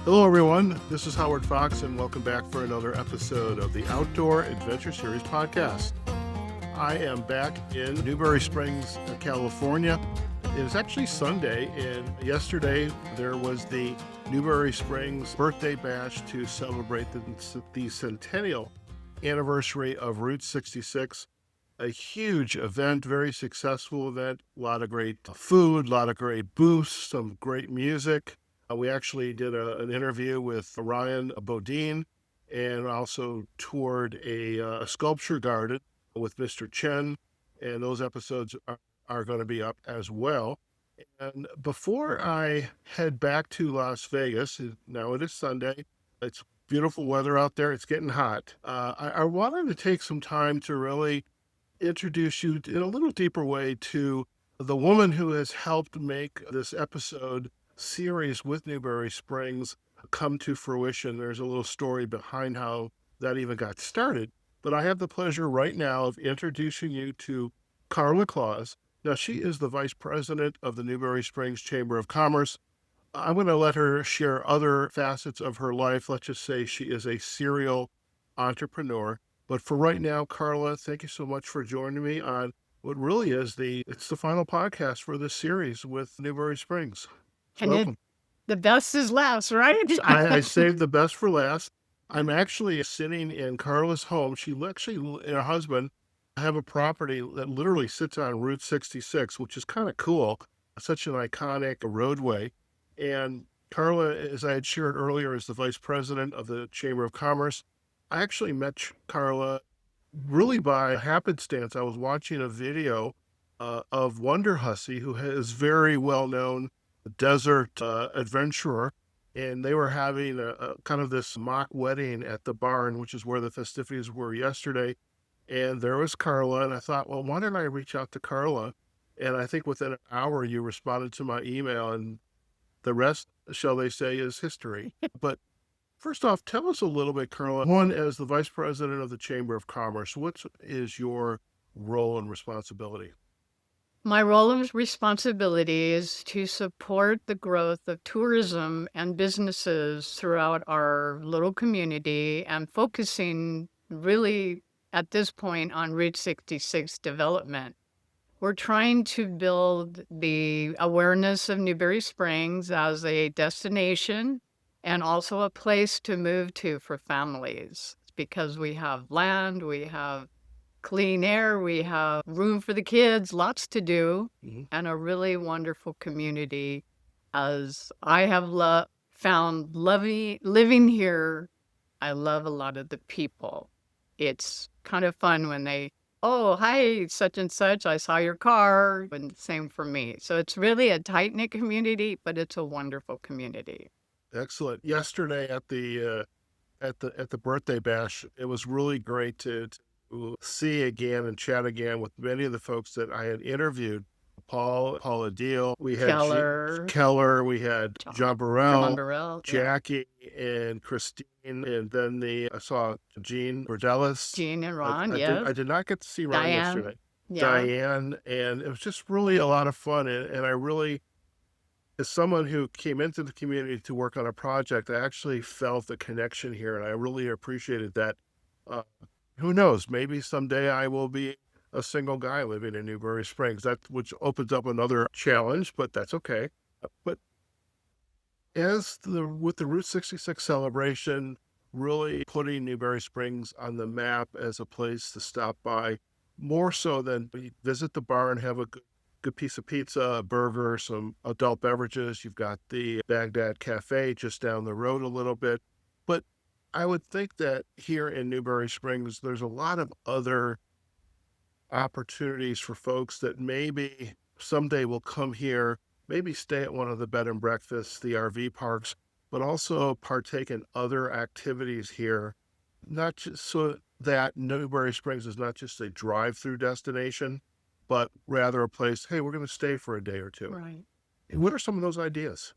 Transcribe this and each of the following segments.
Hello, everyone. This is Howard Fox, and welcome back for another episode of the Outdoor Adventure Series podcast. I am back in Newberry Springs, California. It is actually Sunday, and yesterday there was the Newberry Springs birthday bash to celebrate the Centennial anniversary of Route 66. A huge event, very successful event, a lot of great food, a lot of great booths, some great music. We actually did an interview with Ryan Bodine and also toured a sculpture garden with Mr. Chen, and those episodes are going to be up as well. And before I head back to Las Vegas, now it is Sunday, it's beautiful weather out there, it's getting hot. I wanted to take some time to really introduce you in a little deeper way to the woman who has helped make this episode series with Newberry Springs come to fruition. There's a little story behind how that even got started. But I have the pleasure right now of introducing you to Karla Claus. Now, she is the vice president of the Newberry Springs Chamber of Commerce. I'm going to let her share other facets of her life. Let's just say she is a serial entrepreneur. But for right now, Karla, thank you so much for joining me on what really is it's the final podcast for this series with Newberry Springs. And the best is last, right? I saved the best for last. I'm actually sitting in Karla's home. She actually and her husband have a property that literally sits on Route 66, which is kind of cool. Such an iconic roadway. And Karla, as I had shared earlier, is the vice president of the Chamber of Commerce. I actually met Karla really by happenstance. I was watching a video of Wonder Hussey, who is very well known desert adventurer, and they were having a kind of this mock wedding at the barn, which is where the festivities were yesterday. And there was Karla, and I thought, well, why don't I reach out to Karla? And I think within an hour you responded to my email, and the rest, shall they say, is history. But first off, tell us a little bit, Karla. One, as the vice president of the Chamber of Commerce, what is your role and responsibility? My role and responsibility is to support the growth of tourism and businesses throughout our little community and focusing really at this point on Route 66 development. We're trying to build the awareness of Newberry Springs as a destination and also a place to move to for families because we have land, we have clean air, we have room for the kids, lots to do, and a really wonderful community. As I have found living here, I love a lot of the people. It's kind of fun when oh, hi, such and such, I saw your car, and same for me. So it's really a tight-knit community, but it's a wonderful community. Excellent. Yesterday at the birthday bash, it was really great to see again and chat again with many of the folks that I had interviewed. Paula Deal, we had Keller, we had John Burrell, Jackie, and Christine, and then I saw Jean Bordelis. Jean and Ron, I did not get to see Ron yesterday. Diane, and it was just really a lot of fun, and I really, as someone who came into the community to work on a project, I actually felt the connection here, and I really appreciated that. Who knows? Maybe someday I will be a single guy living in Newberry Springs, which opens up another challenge, but that's okay. But with the Route 66 celebration, really putting Newberry Springs on the map as a place to stop by, more so than visit the bar and have a good piece of pizza, a burger, some adult beverages. You've got the Baghdad Cafe just down the road a little bit. But I would think that here in Newberry Springs, there's a lot of other opportunities for folks that maybe someday will come here, maybe stay at one of the bed and breakfasts, the RV parks, but also partake in other activities here, not just so that Newberry Springs is not just a drive-through destination, but rather a place, hey, we're going to stay for a day or two. Right. What are some of those ideas?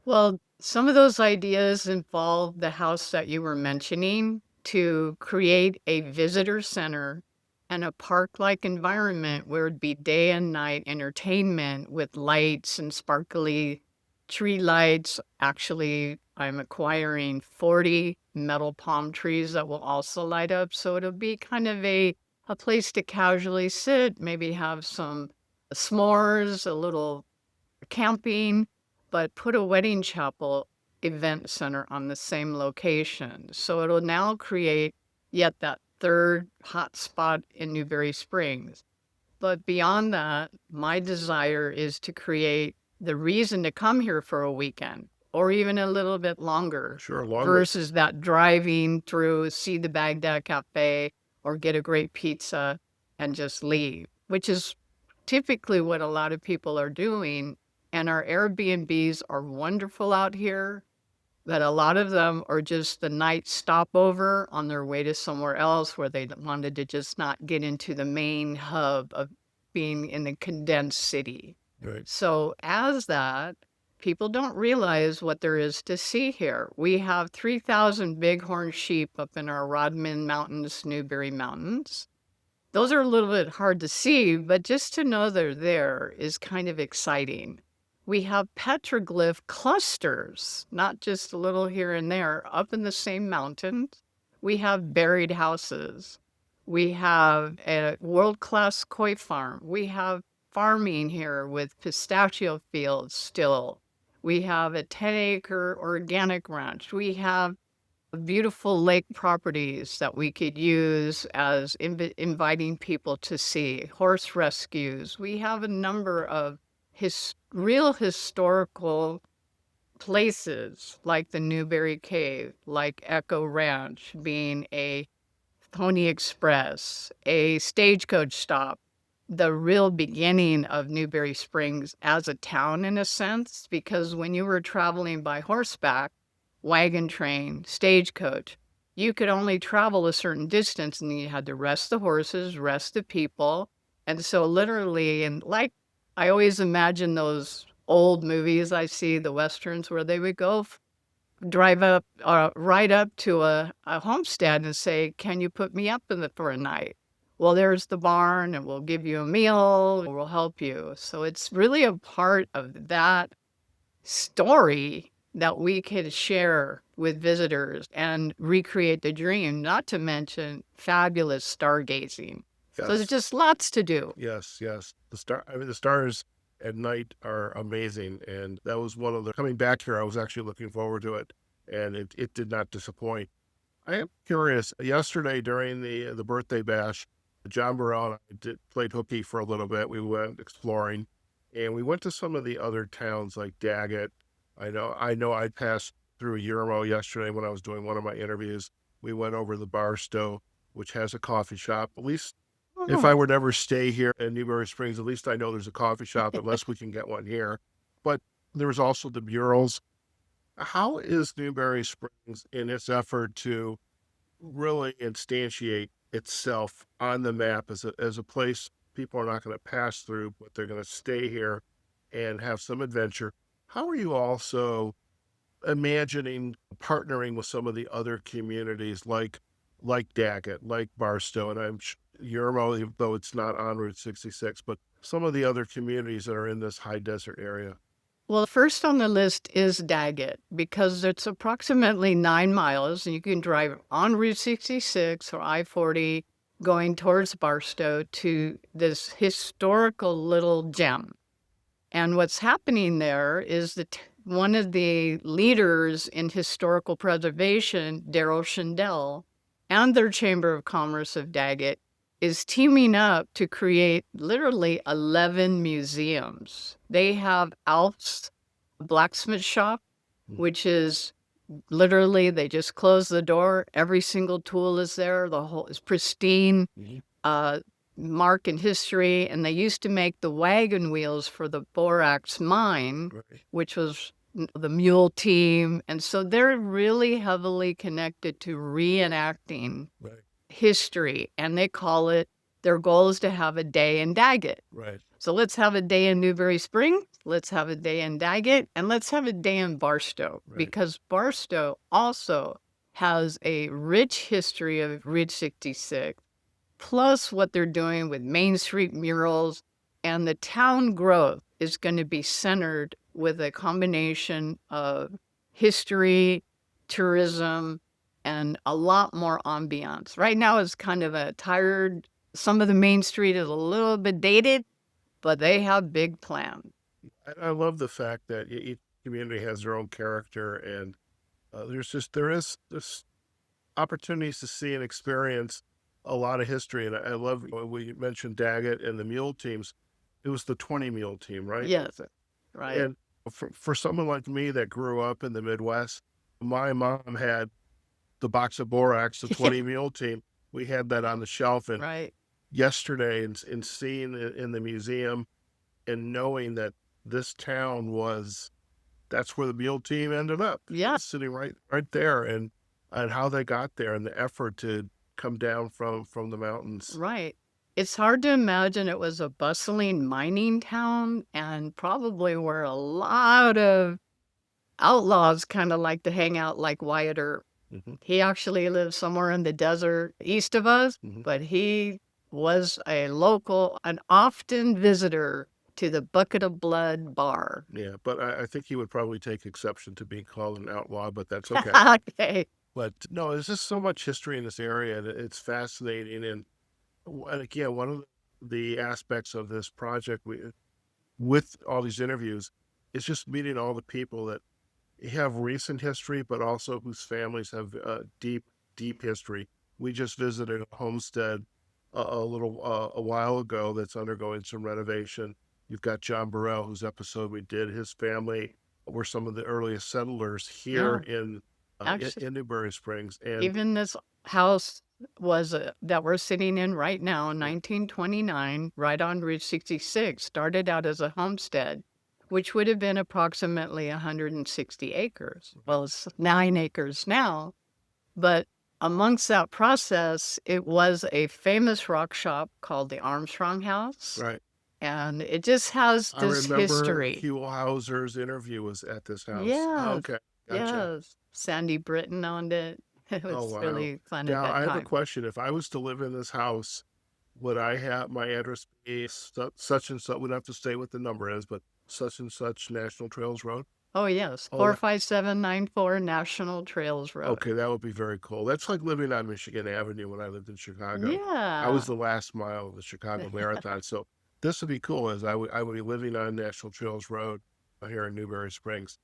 Well, some of those ideas involve the house that you were mentioning to create a visitor center and a park-like environment where it'd be day and night entertainment with lights and sparkly tree lights, actually I'm acquiring 40 metal palm trees that will also light up. So it'll be kind of a place to casually sit, maybe have some s'mores, a little camping, but put a wedding chapel event center on the same location. So it'll now create yet that third hot spot in Newberry Springs. But beyond that, my desire is to create the reason to come here for a weekend or even a little bit longer Sure, longer. versus that driving through, see the Baghdad Cafe or get a great pizza and just leave, which is typically what a lot of people are doing. And our Airbnbs are wonderful out here, but a lot of them are just the night stopover on their way to somewhere else where they wanted to just not get into the main hub of being in the condensed city. Right. So as that, people don't realize what there is to see here. We have 3,000 bighorn sheep up in our Rodman Mountains, Newberry Mountains. Those are a little bit hard to see, but just to know they're there is kind of exciting. We have petroglyph clusters, not just a little here and there, up in the same mountains. We have buried houses. We have a world-class koi farm. We have farming here with pistachio fields still. We have a 10-acre organic ranch. We have beautiful lake properties that we could use as inviting people to see, horse rescues. We have a number of real historical places like the Newberry Cave, like Echo Ranch being a Pony Express, a stagecoach stop, the real beginning of Newberry Springs as a town in a sense, because when you were traveling by horseback, wagon train, stagecoach, you could only travel a certain distance and you had to rest the horses, rest the people. And so literally, and like I always imagine those old movies I see, the Westerns, where they would go drive up, ride up to a homestead and say, can you put me up for a night? Well, there's the barn and we'll give you a meal, we'll help you. So it's really a part of that story that we can share with visitors and recreate the dream, not to mention fabulous stargazing. Yes. So there's just lots to do. Yes. The stars at night are amazing, and that was one of the coming back here. I was actually looking forward to it, and it did not disappoint. I am curious. Yesterday during the birthday bash, John Burrell and I played hooky for a little bit. We went exploring, and we went to some of the other towns like Daggett. I know I passed through Yermo yesterday when I was doing one of my interviews. We went over the Barstow, which has a coffee shop. At least if I would ever stay here in Newberry Springs, at least I know there's a coffee shop, unless we can get one here. But there was also the murals. How is Newberry Springs in its effort to really instantiate itself on the map as a place people are not going to pass through, but they're going to stay here and have some adventure? How are you also imagining partnering with some of the other communities like Daggett, like Barstow, and I'm Yermo, though it's not on Route 66, but some of the other communities that are in this high desert area? Well, first on the list is Daggett, because it's approximately 9 miles, and you can drive on Route 66 or I-40 going towards Barstow to this historical little gem. And what's happening there is that one of the leaders in historical preservation, Daryl Shindell, and their Chamber of Commerce of Daggett is teaming up to create literally 11 museums. They have Alf's blacksmith shop, which is literally, they just close the door. Every single tool is there. The whole is pristine, mark in history. And they used to make the wagon wheels for the Borax mine, which was the mule team. And so they're really heavily connected to reenacting history, and they call it, their goal is to have a day in Daggett. Right. So let's have a day in Newberry Springs, let's have a day in Daggett, and let's have a day in Barstow, because Barstow also has a rich history of Route 66, plus what they're doing with Main Street murals, and the town growth is going to be centered with a combination of history, tourism, and a lot more ambiance. Right now it's kind of a tired, some of the main street is a little bit dated, but they have big plans. I love the fact that each community has their own character, and there is this opportunities to see and experience a lot of history. And I love when we mentioned Daggett and the mule teams. It was the 20 mule team, right? Yes, right, And for someone like me that grew up in the Midwest, my mom had the box of borax, the 20 mule team. We had that on the shelf. And right. yesterday, and seeing it in the museum and knowing that this town was, that's where the mule team ended up. Yeah, Sitting right there, and how they got there and the effort to come down from the mountains. right. It's hard to imagine it was a bustling mining town and probably where a lot of outlaws kind of like to hang out, like Wyatt Earp. Hmm. He actually lives somewhere in the desert east of us, Hmm. but he was a local, an often visitor to the Bucket of Blood bar. Yeah, but I think he would probably take exception to being called an outlaw, but that's okay. Okay. But no, there's just so much history in this area, and it's fascinating. And again, one of the aspects of this project, with all these interviews, is just meeting all the people that have recent history, but also whose families have deep history. We just visited a homestead a while ago that's undergoing some renovation. You've got John Burrell, whose episode we did. His family were some of the earliest settlers here Yeah. in Actually, Newberry Springs, and even this house was that we're sitting in right now, 1929, right on Route 66, started out as a homestead, which would have been approximately 160 acres. Well, it's 9 acres now, but amongst that process, it was a famous rock shop called the Armstrong House, right. and it just has I this remember history. Hugh Hauser's interview was at this house. Yes, Okay, gotcha. yes. Sandy Britton owned it. It Oh, was wow. really fun at Now, that I have a time. question. If I was to live in this house, would I have my address be such and such? We don't have to say what the number is, but such and such National Trails Road? Oh, yes, Oh, 45794 National Trails Road. okay, that would be very cool. That's like living on Michigan Avenue when I lived in Chicago. I was Yeah. the last mile of the Chicago Marathon. So this would be cool, as I would be living on National Trails Road here in Newberry Springs.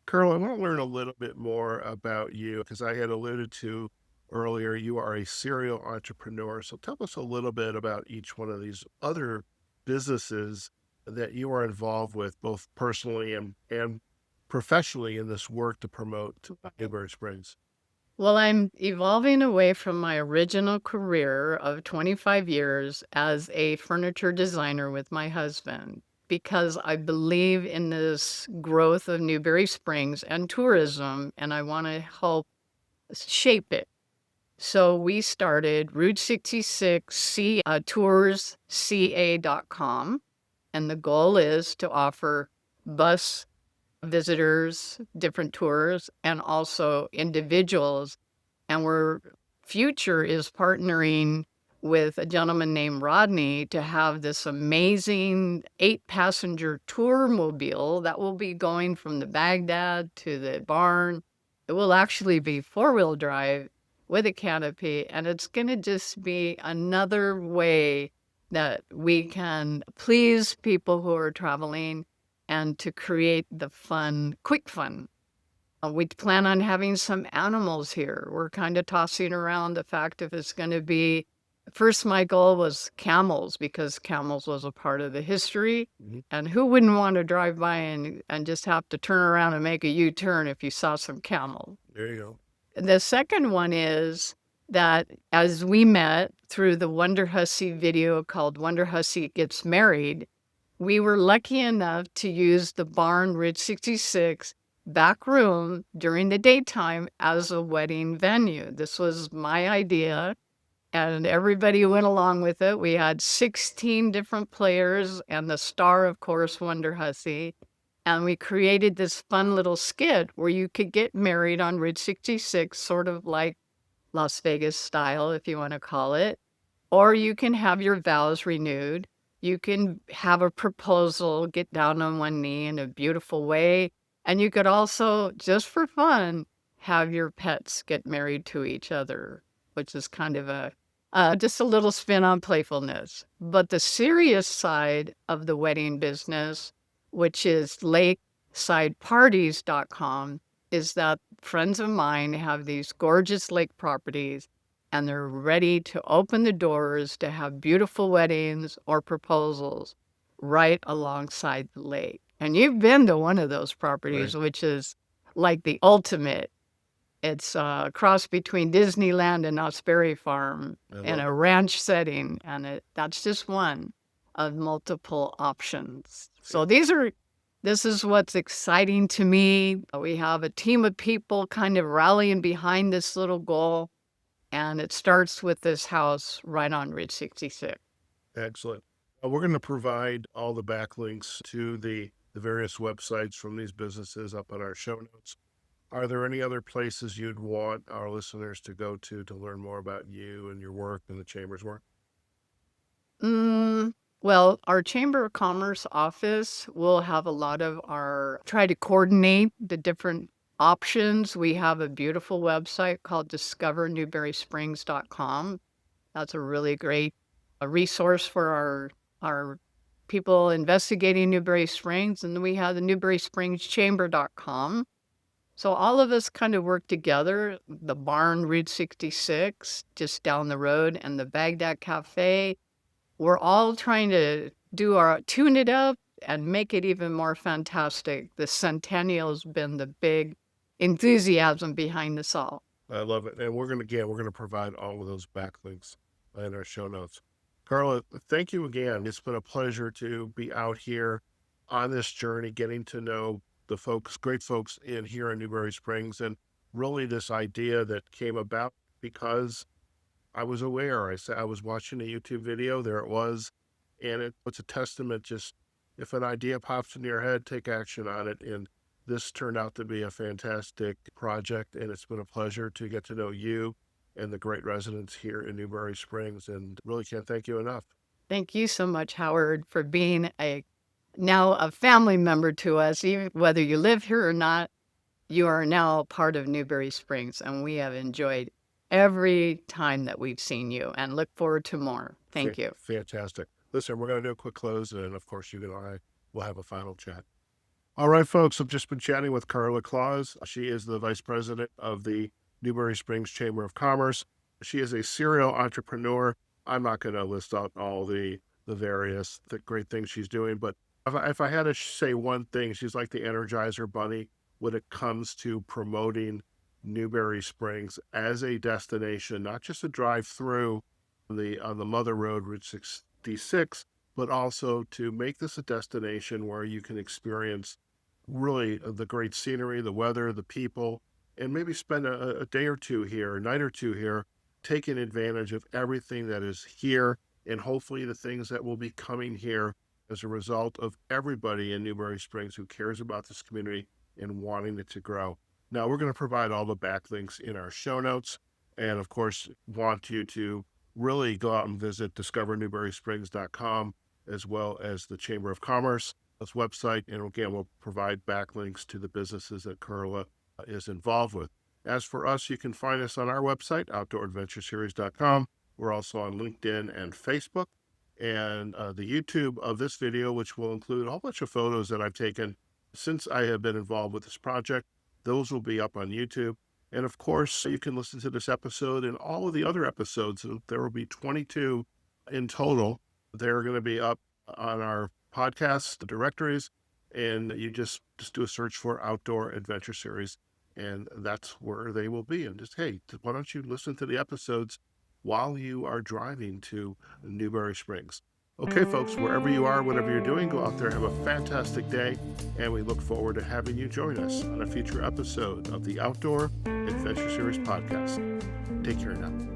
Karla, I want to learn a little bit more about you because I had alluded to earlier, you are a serial entrepreneur. So tell us a little bit about each one of these other businesses that you are involved with, both personally and professionally in this work to promote Newberry Springs. Well, I'm evolving away from my original career of 25 years as a furniture designer with my husband because I believe in this growth of Newberry Springs and tourism, and I want to help shape it. So we started Route 66 toursca.com, and the goal is to offer bus visitors different tours and also individuals. And we're future is partnering with a gentleman named Rodney to have this amazing 8-passenger tour mobile that will be going from the Baghdad to the barn. It will actually be 4-wheel drive with a canopy, and it's going to just be another way that we can please people who are traveling and to create the fun, quick fun. We plan on having some animals here. We're kind of tossing around the fact if it's going to be. First, my goal was camels because camels was a part of the history. Mhm. And who wouldn't want to drive by and just have to turn around and make a U turn if you saw some camel? There you go. The second one is that as we met through the Wonder Hussy video called Wonder Hussy Gets Married, we were lucky enough to use the barn Route 66 back room during the daytime as a wedding venue. This was my idea, and everybody went along with it. We had 16 different players, and the star, of course, Wonder Hussy. And we created this fun little skit where you could get married on Route 66, sort of like Las Vegas style, if you want to call it. Or you can have your vows renewed. You can have a proposal, get down on one knee in a beautiful way. And you could also, just for fun, have your pets get married to each other, which is kind of just a little spin on playfulness. But the serious side of the wedding business, which is lakesideparties.com, is that friends of mine have these gorgeous lake properties and they're ready to open the doors to have beautiful weddings or proposals right alongside the lake. And you've been to one of those properties, Right. which is like the ultimate. It's a cross between Disneyland and Knott's Berry Farm I in love a it. ranch setting, and that's just one of multiple options. So Yeah. this is what's exciting to me. We have a team of people kind of rallying behind this little goal, and it starts with this house right on Route 66. Excellent. We're going to provide all the backlinks to the various websites from these businesses up on our show notes. Are there any other places you'd want our listeners to go to learn more about you and your work and the Chamber's work? Mm, well, our Chamber of Commerce office will have a lot of try to coordinate the different options. We have a beautiful website called discovernewberrysprings.com. That's a really great resource for our people investigating Newberry Springs. And then we have the newberryspringschamber.com. So all of us kind of work together. The barn, Route 66, just down the road, and the Baghdad Cafe. We're all trying to tune it up and make it even more fantastic. The Centennial's been the big enthusiasm behind this all. I love it. And we're going to provide all of those backlinks in our show notes. Karla, thank you again. It's been a pleasure to be out here on this journey, getting to know the folks, great folks in here in Newberry Springs, and really this idea that came about because I was aware. I was watching a YouTube video. There it was, and it's a testament. Just if an idea pops into your head, take action on it. And this turned out to be a fantastic project, and it's been a pleasure to get to know you and the great residents here in Newberry Springs. And really can't thank you enough. Thank you so much, Howard, for being now a family member to us. Even whether you live here or not, you are now part of Newberry Springs, and we have enjoyed every time that we've seen you and look forward to more. Thank you. Fantastic. Listen, we're going to do a quick close, and of course, you and I will have a final chat. All right, folks, I've just been chatting with Karla Claus. She is the vice president of the Newberry Springs Chamber of Commerce. She is a serial entrepreneur. I'm not going to list out all the various great things she's doing, but if I had to say one thing, she's like the Energizer Bunny when it comes to promoting Newberry Springs as a destination, not just a drive through on the Mother Road, Route 66, but also to make this a destination where you can experience really the great scenery, the weather, the people, and maybe spend a day or two here, a night or two here, taking advantage of everything that is here and hopefully the things that will be coming here as a result of everybody in Newberry Springs who cares about this community and wanting it to grow. Now, we're going to provide all the backlinks in our show notes, and of course, want you to really go out and visit discovernewberrysprings.com as well as the Chamber of Commerce website. And again, we'll provide backlinks to the businesses that Karla is involved with. As for us, you can find us on our website, outdooradventureseries.com. We're also on LinkedIn and Facebook. And the YouTube of this video, which will include a whole bunch of photos that I've taken since I have been involved with this project. Those will be up on YouTube. And of course, you can listen to this episode and all of the other episodes. There will be 22 in total. They're going to be up on our podcast directories. And you just do a search for Outdoor Adventure Series. And that's where they will be. And just, hey, why don't you listen to the episodes while you are driving to Newberry Springs? Okay, folks, wherever you are, whatever you're doing, go out there, have a fantastic day, and we look forward to having you join us on a future episode of the Outdoor Adventure Series podcast. Take care now.